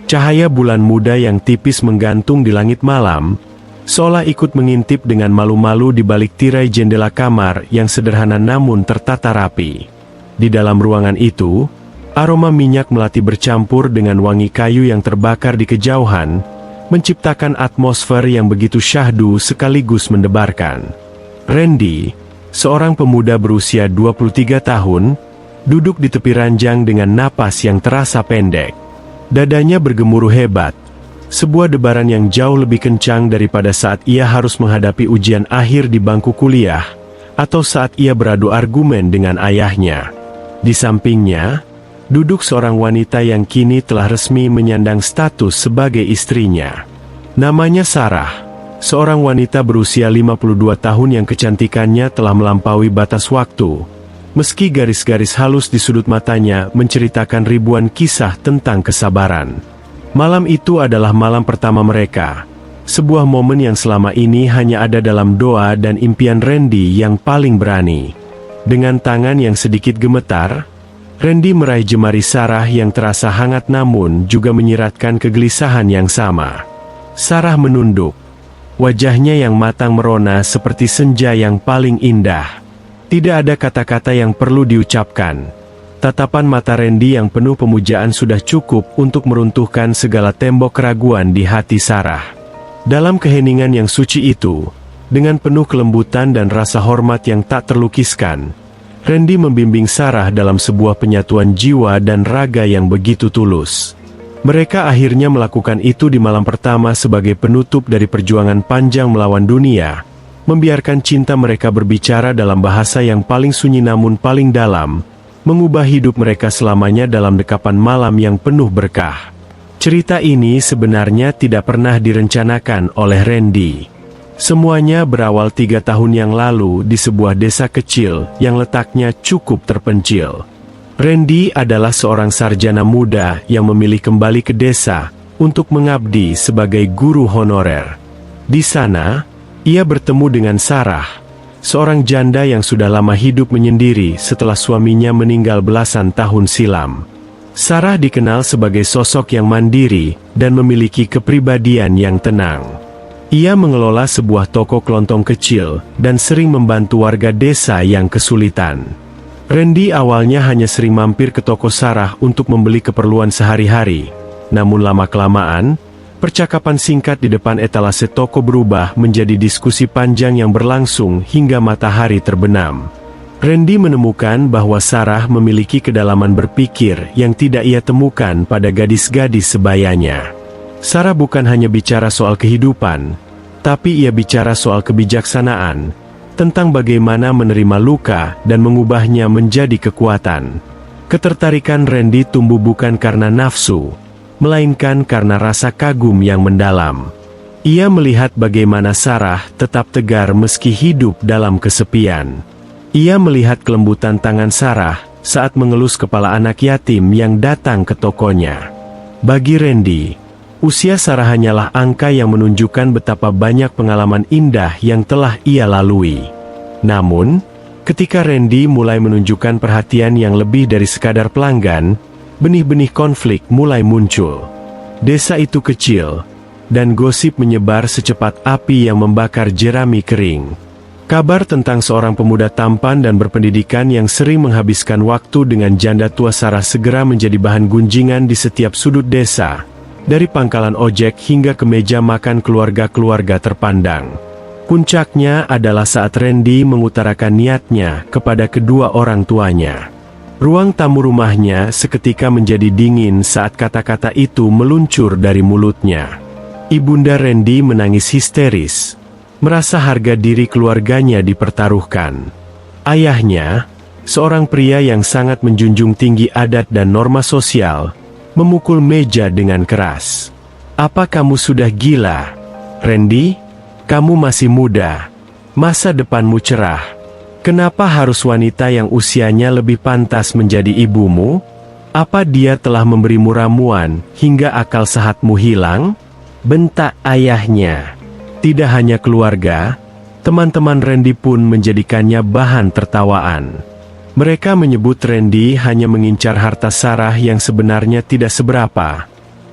Cahaya bulan muda yang tipis menggantung di langit malam, seolah ikut mengintip dengan malu-malu di balik tirai jendela kamar yang sederhana namun tertata rapi. Di dalam ruangan itu, aroma minyak melati bercampur dengan wangi kayu yang terbakar di kejauhan, menciptakan atmosfer yang begitu syahdu sekaligus mendebarkan. Randy, seorang pemuda berusia 23 tahun, duduk di tepi ranjang dengan napas yang terasa pendek. Dadanya bergemuruh hebat, sebuah debaran yang jauh lebih kencang daripada saat ia harus menghadapi ujian akhir di bangku kuliah, atau saat ia beradu argumen dengan ayahnya. Di sampingnya, duduk seorang wanita yang kini telah resmi menyandang status sebagai istrinya. Namanya Sarah, seorang wanita berusia 52 tahun yang kecantikannya telah melampaui batas waktu. Meski garis-garis halus di sudut matanya menceritakan ribuan kisah tentang kesabaran. Malam itu adalah malam pertama mereka. Sebuah momen yang selama ini hanya ada dalam doa dan impian Randy yang paling berani. Dengan tangan yang sedikit gemetar, Randy meraih jemari Sarah yang terasa hangat namun juga menyiratkan kegelisahan yang sama. Sarah menunduk. Wajahnya yang matang merona seperti senja yang paling indah. Tidak ada kata-kata yang perlu diucapkan. Tatapan mata Randy yang penuh pemujaan sudah cukup untuk meruntuhkan segala tembok keraguan di hati Sarah. Dalam keheningan yang suci itu, dengan penuh kelembutan dan rasa hormat yang tak terlukiskan, Randy membimbing Sarah dalam sebuah penyatuan jiwa dan raga yang begitu tulus. Mereka akhirnya melakukan itu di malam pertama sebagai penutup dari perjuangan panjang melawan dunia, membiarkan cinta mereka berbicara dalam bahasa yang paling sunyi namun paling dalam, mengubah hidup mereka selamanya dalam dekapan malam yang penuh berkah. Cerita ini sebenarnya tidak pernah direncanakan oleh Randy. Semuanya berawal 3 tahun yang lalu di sebuah desa kecil yang letaknya cukup terpencil. Randy adalah seorang sarjana muda yang memilih kembali ke desa untuk mengabdi sebagai guru honorer. Di sana, ia bertemu dengan Sarah, seorang janda yang sudah lama hidup menyendiri setelah suaminya meninggal belasan tahun silam. Sarah dikenal sebagai sosok yang mandiri dan memiliki kepribadian yang tenang. Ia mengelola sebuah toko kelontong kecil dan sering membantu warga desa yang kesulitan. Randy awalnya hanya sering mampir ke toko Sarah untuk membeli keperluan sehari-hari. Namun lama-kelamaan, percakapan singkat di depan etalase toko berubah menjadi diskusi panjang yang berlangsung hingga matahari terbenam. Randy menemukan bahwa Sarah memiliki kedalaman berpikir yang tidak ia temukan pada gadis-gadis sebayanya. Sarah bukan hanya bicara soal kehidupan, tapi ia bicara soal kebijaksanaan, tentang bagaimana menerima luka dan mengubahnya menjadi kekuatan. Ketertarikan Randy tumbuh bukan karena nafsu, melainkan karena rasa kagum yang mendalam. Ia melihat bagaimana Sarah tetap tegar meski hidup dalam kesepian. Ia melihat kelembutan tangan Sarah saat mengelus kepala anak yatim yang datang ke tokonya. Bagi Randy, usia Sarah hanyalah angka yang menunjukkan betapa banyak pengalaman indah yang telah ia lalui. Namun, ketika Randy mulai menunjukkan perhatian yang lebih dari sekadar pelanggan, benih-benih konflik mulai muncul. Desa itu kecil, dan gosip menyebar secepat api yang membakar jerami kering. Kabar tentang seorang pemuda tampan dan berpendidikan yang sering menghabiskan waktu dengan janda tua Sarah segera menjadi bahan gunjingan di setiap sudut desa, dari pangkalan ojek hingga ke meja makan keluarga-keluarga terpandang. Puncaknya adalah saat Randy mengutarakan niatnya kepada kedua orang tuanya. Ruang tamu rumahnya seketika menjadi dingin saat kata-kata itu meluncur dari mulutnya. Ibunda Randy menangis histeris, merasa harga diri keluarganya dipertaruhkan. Ayahnya, seorang pria yang sangat menjunjung tinggi adat dan norma sosial, memukul meja dengan keras. "Apa kamu sudah gila? Randy? Kamu masih muda. Masa depanmu cerah. Kenapa harus wanita yang usianya lebih pantas menjadi ibumu? Apa dia telah memberimu ramuan hingga akal sehatmu hilang?" bentak ayahnya. Tidak hanya keluarga, teman-teman Randy pun menjadikannya bahan tertawaan. Mereka menyebut Randy hanya mengincar harta Sarah yang sebenarnya tidak seberapa.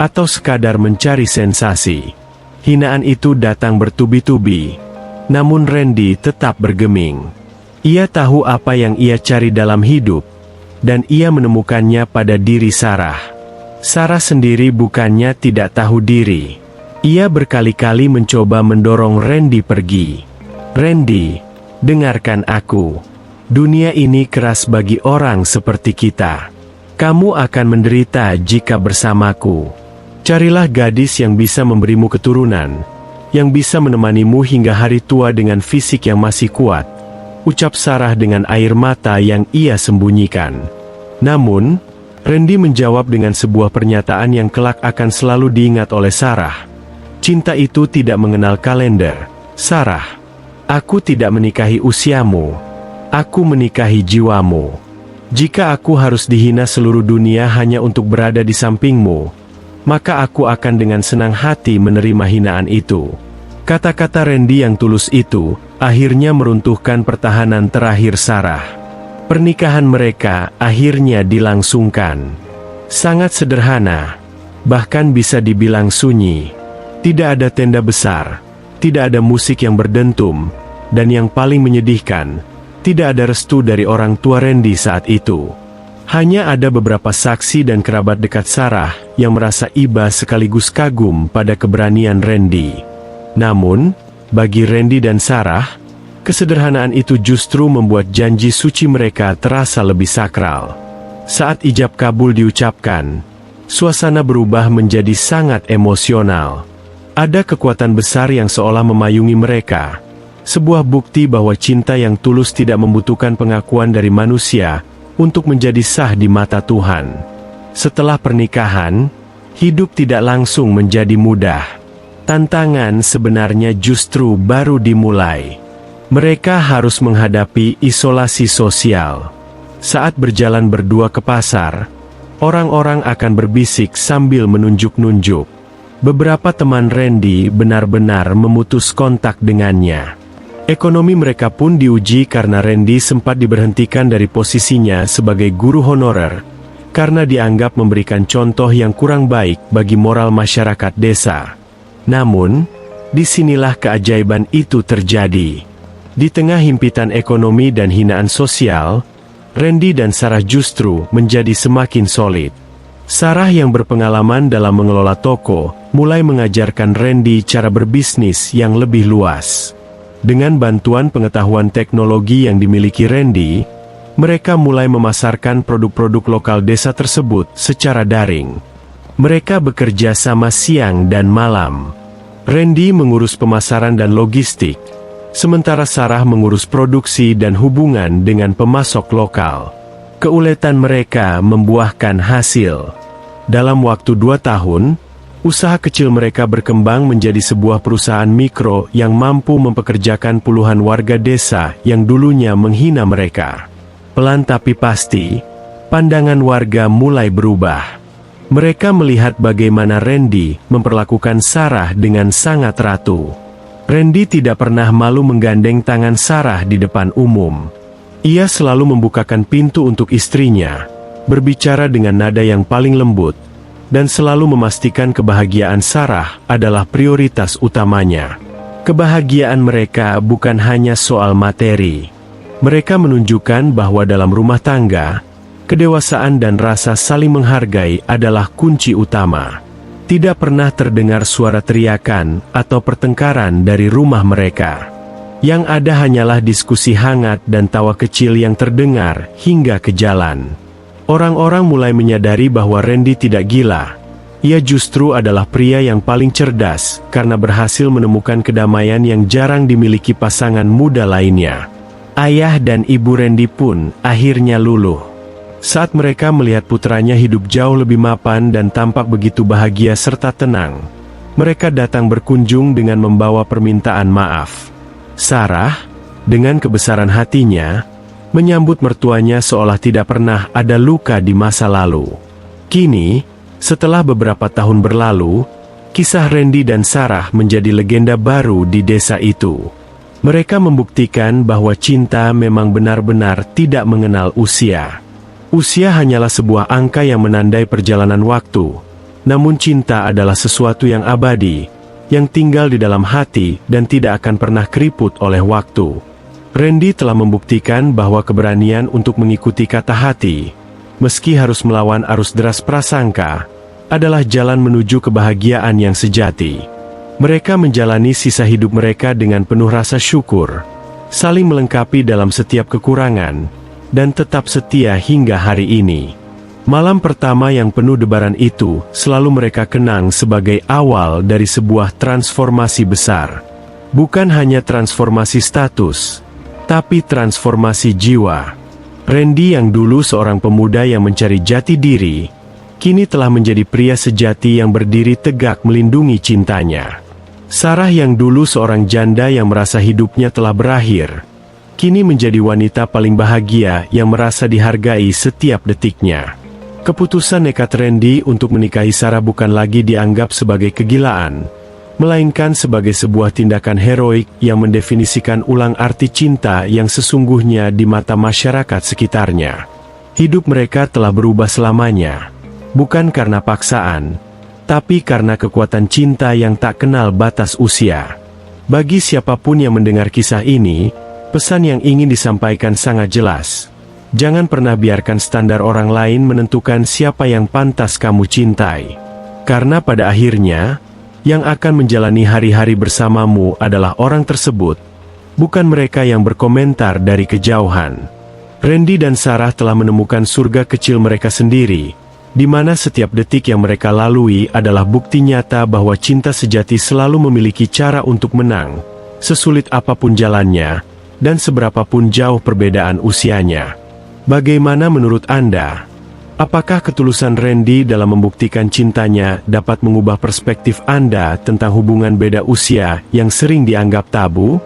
atau sekadar mencari sensasi. Hinaan itu datang bertubi-tubi, namun Randy tetap bergeming. Ia tahu apa yang ia cari dalam hidup, dan ia menemukannya pada diri Sarah. Sarah sendiri bukannya tidak tahu diri. Ia berkali-kali mencoba mendorong Randy pergi. "Randy, dengarkan aku. Dunia ini keras bagi orang seperti kita. Kamu akan menderita jika bersamaku. Carilah gadis yang bisa memberimu keturunan, yang bisa menemanimu hingga hari tua dengan fisik yang masih kuat," ucap Sarah dengan air mata yang ia sembunyikan. Namun, Randy menjawab dengan sebuah pernyataan yang kelak akan selalu diingat oleh Sarah. "Cinta itu tidak mengenal kalender, Sarah. Aku tidak menikahi usiamu. Aku menikahi jiwamu. Jika aku harus dihina seluruh dunia hanya untuk berada di sampingmu, maka aku akan dengan senang hati menerima hinaan itu." Kata-kata Randy yang tulus itu akhirnya meruntuhkan pertahanan terakhir Sarah. Pernikahan mereka akhirnya dilangsungkan. Sangat sederhana, bahkan bisa dibilang sunyi. Tidak ada tenda besar, tidak ada musik yang berdentum, dan yang paling menyedihkan, tidak ada restu dari orang tua Randy saat itu. Hanya ada beberapa saksi dan kerabat dekat Sarah yang merasa iba sekaligus kagum pada keberanian Randy. Namun, bagi Randy dan Sarah, kesederhanaan itu justru membuat janji suci mereka terasa lebih sakral. Saat ijab kabul diucapkan, suasana berubah menjadi sangat emosional. Ada kekuatan besar yang seolah memayungi mereka. Sebuah bukti bahwa cinta yang tulus tidak membutuhkan pengakuan dari manusia untuk menjadi sah di mata Tuhan. Setelah pernikahan, hidup tidak langsung menjadi mudah. Tantangan sebenarnya justru baru dimulai. Mereka harus menghadapi isolasi sosial. Saat berjalan berdua ke pasar, orang-orang akan berbisik sambil menunjuk-nunjuk. Beberapa teman Randy benar-benar memutus kontak dengannya. Ekonomi mereka pun diuji karena Randy sempat diberhentikan dari posisinya sebagai guru honorer, karena dianggap memberikan contoh yang kurang baik bagi moral masyarakat desa. Namun, disinilah keajaiban itu terjadi. Di tengah himpitan ekonomi dan hinaan sosial, Randy dan Sarah justru menjadi semakin solid. Sarah yang berpengalaman dalam mengelola toko, mulai mengajarkan Randy cara berbisnis yang lebih luas. Dengan bantuan pengetahuan teknologi yang dimiliki Randy, mereka mulai memasarkan produk-produk lokal desa tersebut secara daring. Mereka bekerja sama siang dan malam. Randy mengurus pemasaran dan logistik, sementara Sarah mengurus produksi dan hubungan dengan pemasok lokal. Keuletan mereka membuahkan hasil. Dalam waktu 2 tahun, usaha kecil mereka berkembang menjadi sebuah perusahaan mikro yang mampu mempekerjakan puluhan warga desa yang dulunya menghina mereka. Pelan tapi pasti, pandangan warga mulai berubah. Mereka melihat bagaimana Randy memperlakukan Sarah dengan sangat ratu. Randy tidak pernah malu menggandeng tangan Sarah di depan umum. Ia selalu membukakan pintu untuk istrinya, berbicara dengan nada yang paling lembut, dan selalu memastikan kebahagiaan Sarah adalah prioritas utamanya. Kebahagiaan mereka bukan hanya soal materi. Mereka menunjukkan bahwa dalam rumah tangga, kedewasaan dan rasa saling menghargai adalah kunci utama. Tidak pernah terdengar suara teriakan atau pertengkaran dari rumah mereka. Yang ada hanyalah diskusi hangat dan tawa kecil yang terdengar hingga ke jalan. Orang-orang mulai menyadari bahwa Randy tidak gila. Ia justru adalah pria yang paling cerdas karena berhasil menemukan kedamaian yang jarang dimiliki pasangan muda lainnya. Ayah dan ibu Randy pun akhirnya luluh. Saat mereka melihat putranya hidup jauh lebih mapan dan tampak begitu bahagia serta tenang, mereka datang berkunjung dengan membawa permintaan maaf. Sarah, dengan kebesaran hatinya, menyambut mertuanya seolah tidak pernah ada luka di masa lalu. Kini, setelah beberapa tahun berlalu, kisah Randy dan Sarah menjadi legenda baru di desa itu. Mereka membuktikan bahwa cinta memang benar-benar tidak mengenal usia. Usia hanyalah sebuah angka yang menandai perjalanan waktu, Namun cinta adalah sesuatu yang abadi, yang tinggal di dalam hati dan tidak akan pernah keriput oleh waktu. Randy telah membuktikan bahwa keberanian untuk mengikuti kata hati, meski harus melawan arus deras prasangka, adalah jalan menuju kebahagiaan yang sejati. Mereka menjalani sisa hidup mereka dengan penuh rasa syukur, saling melengkapi dalam setiap kekurangan, dan tetap setia hingga hari ini. Malam pertama yang penuh debaran itu selalu mereka kenang sebagai awal dari sebuah transformasi besar. Bukan hanya transformasi status, tapi transformasi jiwa. Randy yang dulu seorang pemuda yang mencari jati diri, kini telah menjadi pria sejati yang berdiri tegak melindungi cintanya. Sarah yang dulu seorang janda yang merasa hidupnya telah berakhir, kini menjadi wanita paling bahagia yang merasa dihargai setiap detiknya. Keputusan nekat Randy untuk menikahi Sarah bukan lagi dianggap sebagai kegilaan, melainkan sebagai sebuah tindakan heroik yang mendefinisikan ulang arti cinta yang sesungguhnya di mata masyarakat sekitarnya. Hidup mereka telah berubah selamanya, bukan karena paksaan, tapi karena kekuatan cinta yang tak kenal batas usia. Bagi siapapun yang mendengar kisah ini, pesan yang ingin disampaikan sangat jelas. Jangan pernah biarkan standar orang lain menentukan siapa yang pantas kamu cintai. Karena pada akhirnya, yang akan menjalani hari-hari bersamamu adalah orang tersebut, bukan mereka yang berkomentar dari kejauhan. Randy dan Sarah telah menemukan surga kecil mereka sendiri, di mana setiap detik yang mereka lalui adalah bukti nyata bahwa cinta sejati selalu memiliki cara untuk menang, sesulit apapun jalannya, dan seberapapun jauh perbedaan usianya. Bagaimana menurut Anda? Apakah ketulusan Randy dalam membuktikan cintanya dapat mengubah perspektif Anda tentang hubungan beda usia yang sering dianggap tabu?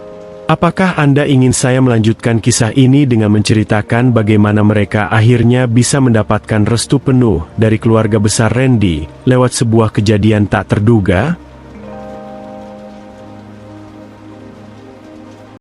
Apakah Anda ingin saya melanjutkan kisah ini dengan menceritakan bagaimana mereka akhirnya bisa mendapatkan restu penuh dari keluarga besar Randy lewat sebuah kejadian tak terduga?